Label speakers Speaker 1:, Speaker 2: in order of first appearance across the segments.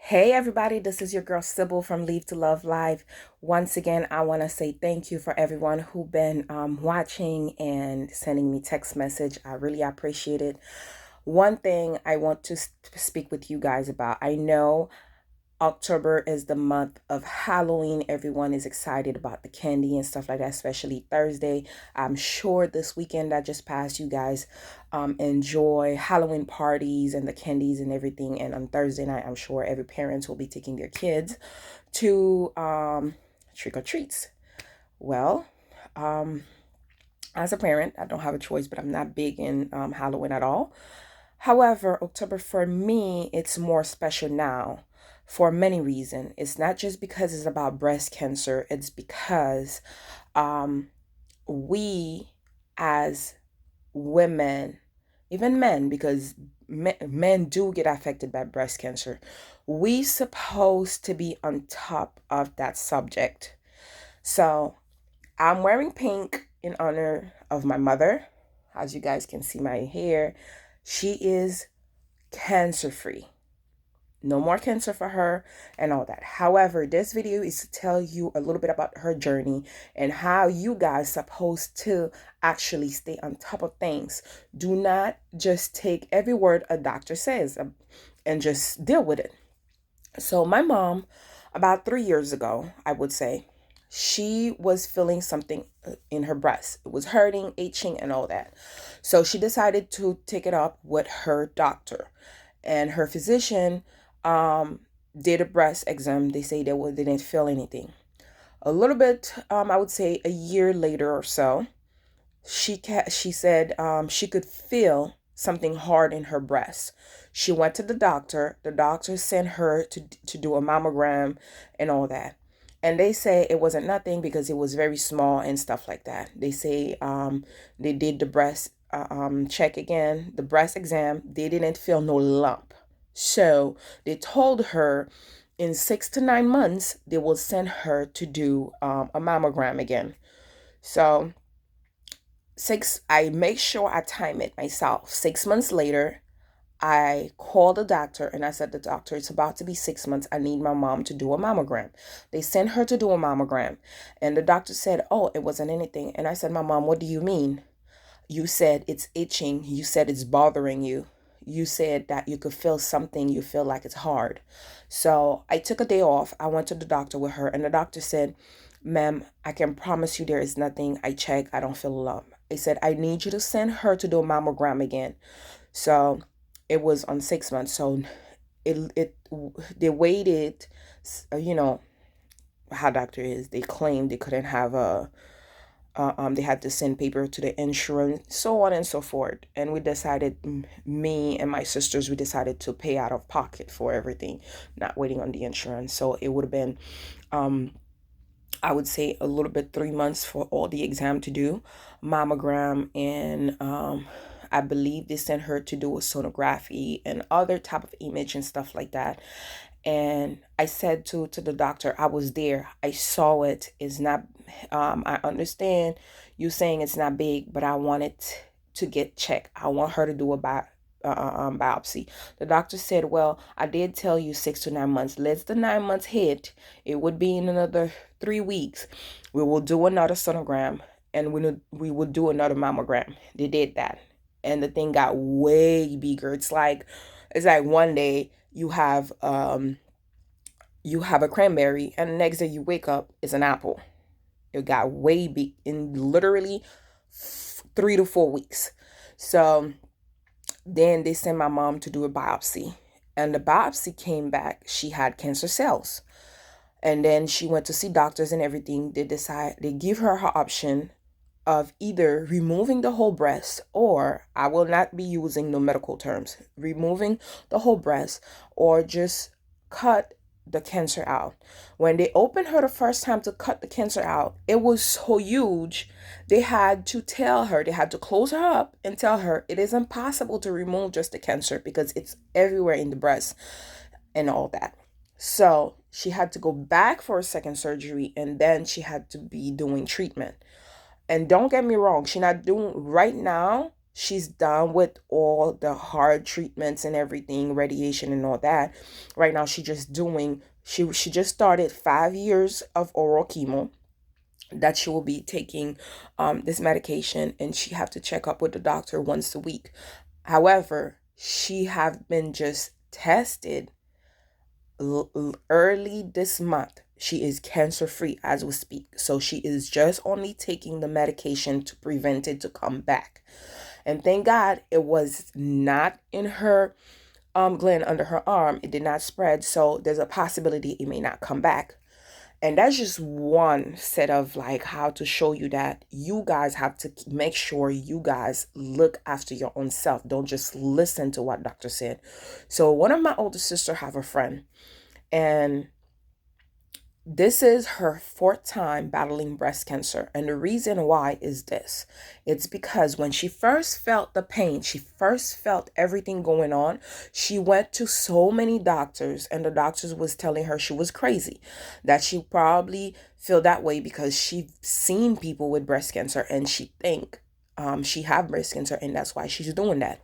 Speaker 1: Hey everybody, this is your girl Sybil from Leave to Love Live. Once again, I want to say thank you for everyone who been watching and sending me text message. I really appreciate it. One thing I want to speak with you guys about. I know October is the month of Halloween. Everyone is excited about the candy and stuff like that, especially Thursday. I'm sure this weekend that just passed, you guys enjoy Halloween parties and the candies and everything. And on Thursday night, I'm sure every parent will be taking their kids to trick or treats. Well, um, as a parent, I don't have a choice, but I'm not big in Halloween at all. However, October for me, it's more special now for many reasons. It's not just because it's about breast cancer, it's because um, we as women, even men, because men do get affected by breast cancer, we supposed to be on top of that subject. So I'm wearing pink in honor of my mother. As you guys can see my hair, she is cancer free. No more cancer for her and all that. However, this video is to tell you a little bit about her journey and how you guys supposed to actually stay on top of things. Do not just take every word a doctor says and just deal with it. So my mom, about 3 years ago, I would say, she was feeling something in her breast. It was hurting, itching, and all that. So she decided to take it up with her doctor. And her physician did a breast exam. They say they didn't feel anything. A little bit, I would say a year later or so, she said she could feel something hard in her breast. She went to the doctor. The doctor sent her to do a mammogram and all that. And they say it wasn't nothing because it was very small and stuff like that. They say they did the breast check again, the breast exam. They didn't feel no lump. So they told her in 6 to 9 months they will send her to do a mammogram again. So I make sure I time it myself. 6 months later, I called the doctor and I said, the doctor, it's about to be 6 months. I need my mom to do a mammogram. They sent her to do a mammogram. And the doctor said, oh, it wasn't anything. And I said, my mom, what do you mean? You said it's itching. You said it's bothering you. You said that you could feel something. You feel like it's hard. So I took a day off. I went to the doctor with her and the doctor said, ma'am, I can promise you there is nothing. I checked. I don't feel a lump. He said, I need you to send her to do a mammogram again. So it was on 6 months. So they waited, you know, how doctor is. They claimed they couldn't have they had to send paper to the insurance, so on and so forth. And we decided, me and my sisters, we decided to pay out of pocket for everything, not waiting on the insurance. So it would have been, I would say, a little bit 3 months for all the exam to do, mammogram, and I believe they sent her to do a sonography and other type of image and stuff like that. And I said to the doctor, I was there, I saw it. It's not I understand you saying it's not big, but I want it to get checked. I want her to do a biopsy. The doctor said, well, I did tell you 6 to 9 months. Let's the 9 months hit. It would be in another 3 weeks. We will do another sonogram and we will do another mammogram. They did that. And the thing got way bigger. It's like one day you have a cranberry and the next day you wake up it's an apple. It got way big in literally 3 to 4 weeks. So then they sent my mom to do a biopsy, and the biopsy came back she had cancer cells. And then she went to see doctors and everything. They give her option of either removing the whole breast, or I will not be using no medical terms, removing the whole breast, or just cut the cancer out. When they opened her the first time to cut the cancer out, it was so huge. They had to tell her, they had to close her up and tell her it is impossible to remove just the cancer because it's everywhere in the breast and all that. So she had to go back for a second surgery, and then she had to be doing treatment. And don't get me wrong, she not doing right now. she's done with all the hard treatments and everything, radiation and all that. Right now, she just started 5 years of oral chemo that she will be taking this medication, and she have to check up with the doctor once a week. However, she have been just tested early this month. She is cancer free as we speak. So she is just only taking the medication to prevent it to come back. And thank God it was not in her gland under her arm. It did not spread. So there's a possibility it may not come back. And that's just one set of like how to show you that you guys have to make sure you guys look after your own self. Don't just listen to what doctor said. So one of my older sister have a friend, and this is her fourth time battling breast cancer. And the reason why is this. It's because when she first felt the pain, she first felt everything going on, she went to so many doctors, and the doctors was telling her she was crazy, that she probably feel that way because she seen people with breast cancer and she think she have breast cancer, and that's why she's doing that.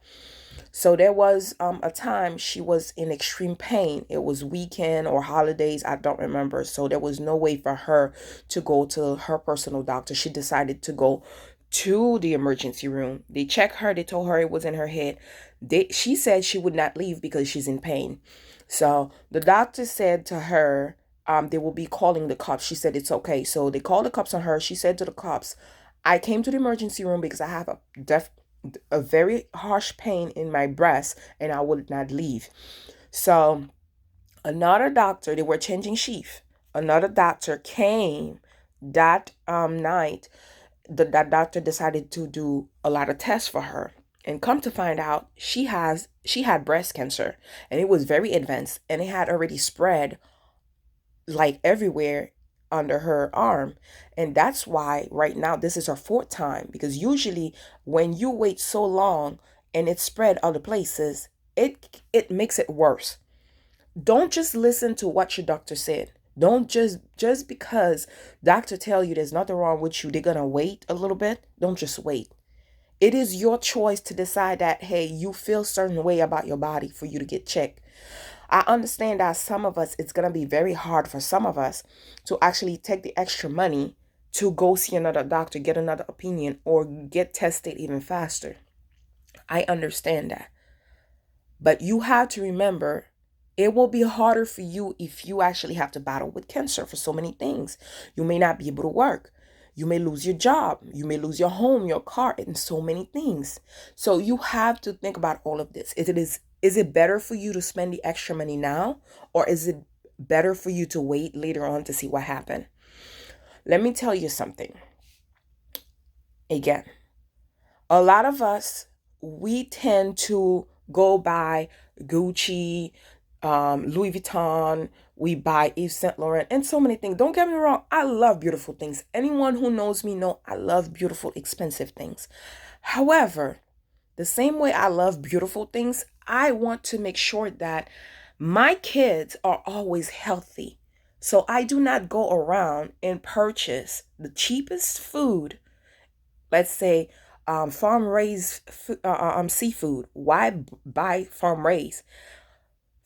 Speaker 1: So there was a time she was in extreme pain. It was weekend or holidays, I don't remember. So there was no way for her to go to her personal doctor. She decided to go to the emergency room. They checked her. They told her it was in her head. She said she would not leave because she's in pain. So the doctor said to her, they will be calling the cops. She said it's okay. So they called the cops on her. She said to the cops, I came to the emergency room because I have a very harsh pain in my breast and I would not leave. So another doctor, they were changing shift. Another doctor came that night. That doctor decided to do a lot of tests for her. And come to find out, she had breast cancer, and it was very advanced, and it had already spread like everywhere under her arm. And that's why right now this is her fourth time, because usually when you wait so long and it spread other places, it makes it worse. Don't just listen to what your doctor said. Don't just because doctor tell you there's nothing wrong with you, they're gonna wait a little bit. Don't just wait. It is your choice to decide that, hey, you feel certain way about your body for you to get checked. I understand that some of us, it's going to be very hard for some of us to actually take the extra money to go see another doctor, get another opinion, or get tested even faster. I understand that. But you have to remember, it will be harder for you if you actually have to battle with cancer for so many things. You may not be able to work. You may lose your job. You may lose your home, your car, and so many things. So you have to think about all of this. Is it better for you to spend the extra money now, or is it better for you to wait later on to see what happened? Let me tell you something. Again, a lot of us, we tend to go buy Gucci, Louis Vuitton, we buy Yves Saint Laurent, and so many things. Don't get me wrong, I love beautiful things. Anyone who knows me know I love beautiful, expensive things. However, the same way I love beautiful things, I want to make sure that my kids are always healthy. So I do not go around and purchase the cheapest food. Let's say farm raised seafood. Why buy farm raised?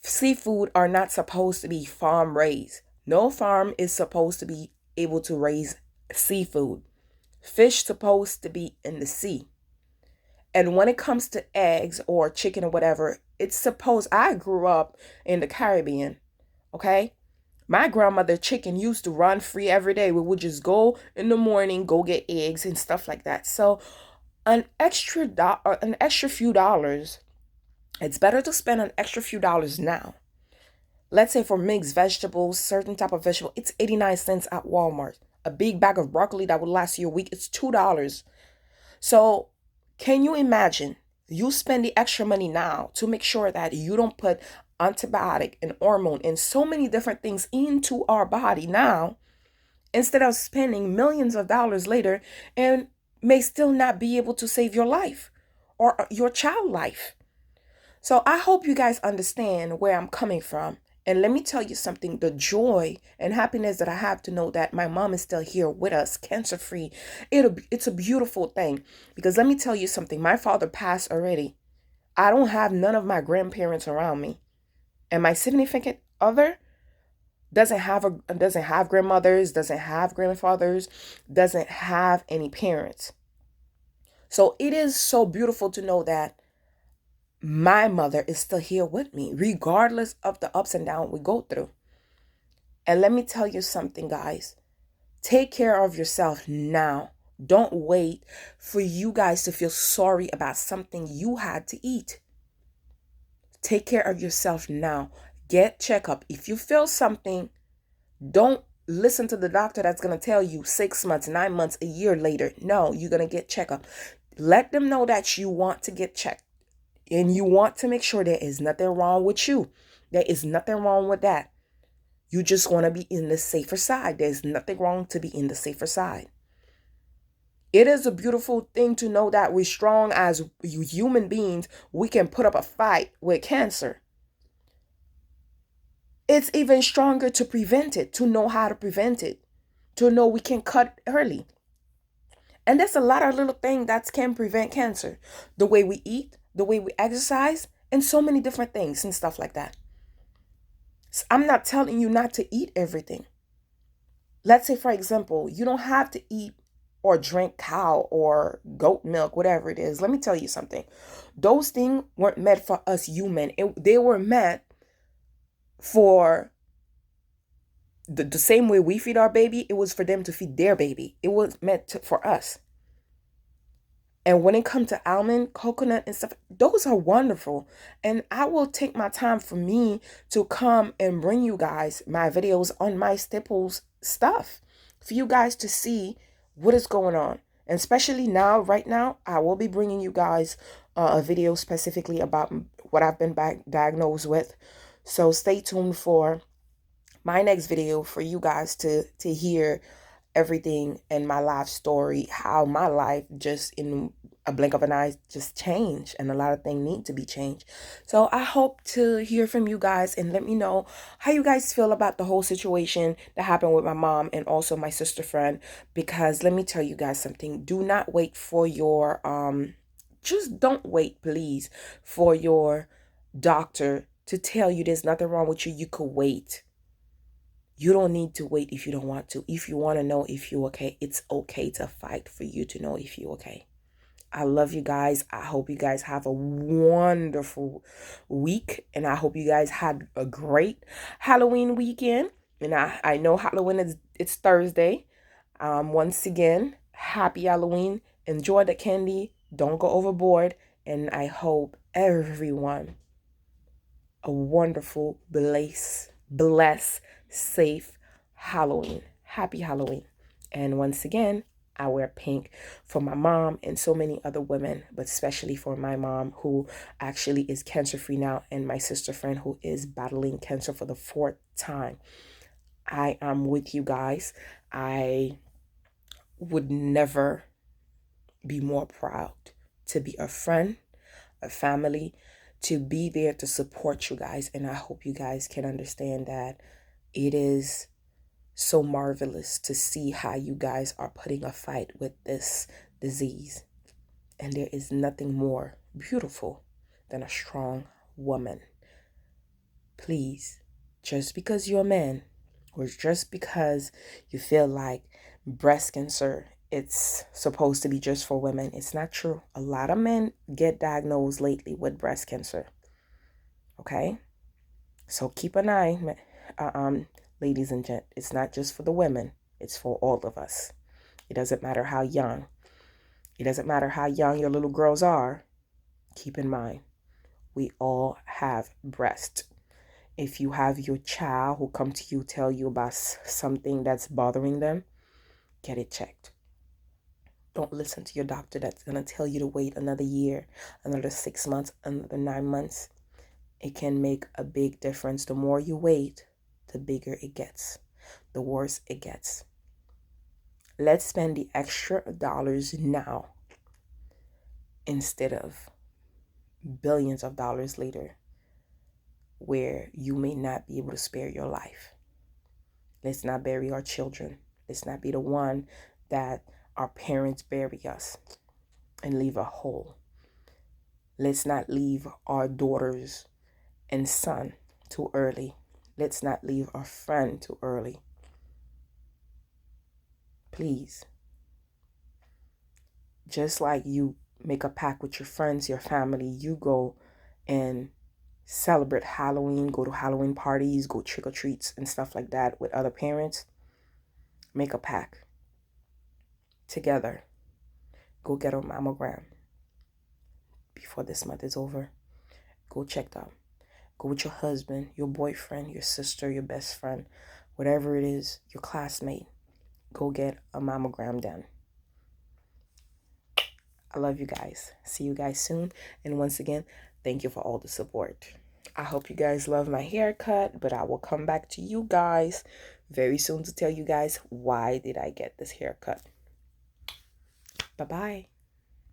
Speaker 1: Seafood are not supposed to be farm raised. No farm is supposed to be able to raise seafood. Fish supposed to be in the sea. And when it comes to eggs or chicken or whatever, it's supposed, I grew up in the Caribbean, okay? My grandmother chicken used to run free every day. We would just go in the morning, go get eggs and stuff like that. So an extra few dollars, it's better to spend an extra few dollars now. Let's say for mixed vegetables, certain type of vegetable, it's 89 cents at Walmart. A big bag of broccoli that would last you a week, it's $2. So can you imagine you spend the extra money now to make sure that you don't put antibiotic and hormone and so many different things into our body now, instead of spending millions of dollars later and may still not be able to save your life or your child life. So I hope you guys understand where I'm coming from. And let me tell you something, the joy and happiness that I have to know that my mom is still here with us, cancer free. It's a beautiful thing, because let me tell you something, my father passed already. I don't have none of my grandparents around me. And my significant other doesn't have grandmothers, doesn't have grandfathers, doesn't have any parents. So it is so beautiful to know that my mother is still here with me, regardless of the ups and downs we go through. And let me tell you something, guys. Take care of yourself now. Don't wait for you guys to feel sorry about something you had to eat. Take care of yourself now. Get checkup. If you feel something, don't listen to the doctor that's going to tell you 6 months, 9 months, a year later. No, you're going to get checkup. Let them know that you want to get checked and you want to make sure there is nothing wrong with you. There is nothing wrong with that. You just want to be in the safer side. There's nothing wrong to be in the safer side. It is a beautiful thing to know that we're strong as human beings. We can put up a fight with cancer. It's even stronger to prevent it, to know how to prevent it, to know we can cut early. And there's a lot of little things that can prevent cancer. The way we eat, the way we exercise, and so many different things and stuff like that. So I'm not telling you not to eat everything. Let's say, for example, you don't have to eat or drink cow or goat milk, whatever it is. Let me tell you something. Those things weren't meant for us human. They were meant for the same way we feed our baby. It was for them to feed their baby. It was meant for us. And when it comes to almond, coconut, and stuff, those are wonderful. And I will take my time for me to come and bring you guys my videos on my staples stuff for you guys to see what is going on. And especially now, right now, I will be bringing you guys a video specifically about what I've been diagnosed with. So stay tuned for my next video for you guys to hear everything in my life story, how my life just in a blink of an eye just changed, and a lot of things need to be changed. So I hope to hear from you guys and let me know how you guys feel about the whole situation that happened with my mom and also my sister friend, because let me tell you guys something. Do not wait for your just don't wait, please, for your doctor to tell you there's nothing wrong with you. You could wait. You don't need to wait if you don't want to. If you want to know if you're okay, it's okay to fight for you to know if you're okay. I love you guys. I hope you guys have a wonderful week. And I hope you guys had a great Halloween weekend. And I know Halloween it's Thursday. Once again, happy Halloween. Enjoy the candy. Don't go overboard. And I hope everyone a wonderful, blessed, safe Halloween. Happy Halloween. And once again, I wear pink for my mom and so many other women, but especially for my mom, who actually is cancer free now, and my sister friend who is battling cancer for the 4th time. I am with you guys. I would never be more proud to be a friend, a family, to be there to support you guys. And I hope you guys can understand that it is so marvelous to see how you guys are putting a fight with this disease. And there is nothing more beautiful than a strong woman. Please, just because you're a man, or just because you feel like breast cancer, it's supposed to be just for women, it's not true. A lot of men get diagnosed lately with breast cancer. Okay? So keep an eye, ladies and gents. It's not just for the women. It's for all of us. It doesn't matter how young. It doesn't matter how young your little girls are. Keep in mind, we all have breast. If you have your child who come to you, tell you about something that's bothering them, get it checked. Don't listen to your doctor that's going to tell you to wait another year, another 6 months, another 9 months. It can make a big difference. The more you wait, the bigger it gets, the worse it gets. Let's spend the extra dollars now instead of billions of dollars later. where you may not be able to spare your life. Let's not bury our children. Let's not be the one that our parents bury us and leave a hole. Let's not leave our daughters and son too early. Let's not leave our friend too early. Please. Just like you make a pact with your friends, your family, you go and celebrate Halloween, go to Halloween parties, go trick-or-treats and stuff like that with other parents. Make a pact together. Go get a mammogram before this month is over. Go check out. Go with your husband, your boyfriend, your sister, your best friend, whatever it is, your classmate. Go get a mammogram done. I love you guys. See you guys soon. And once again, thank you for all the support. I hope you guys love my haircut, but I will come back to you guys very soon to tell you guys why did I get this haircut. Bye-bye.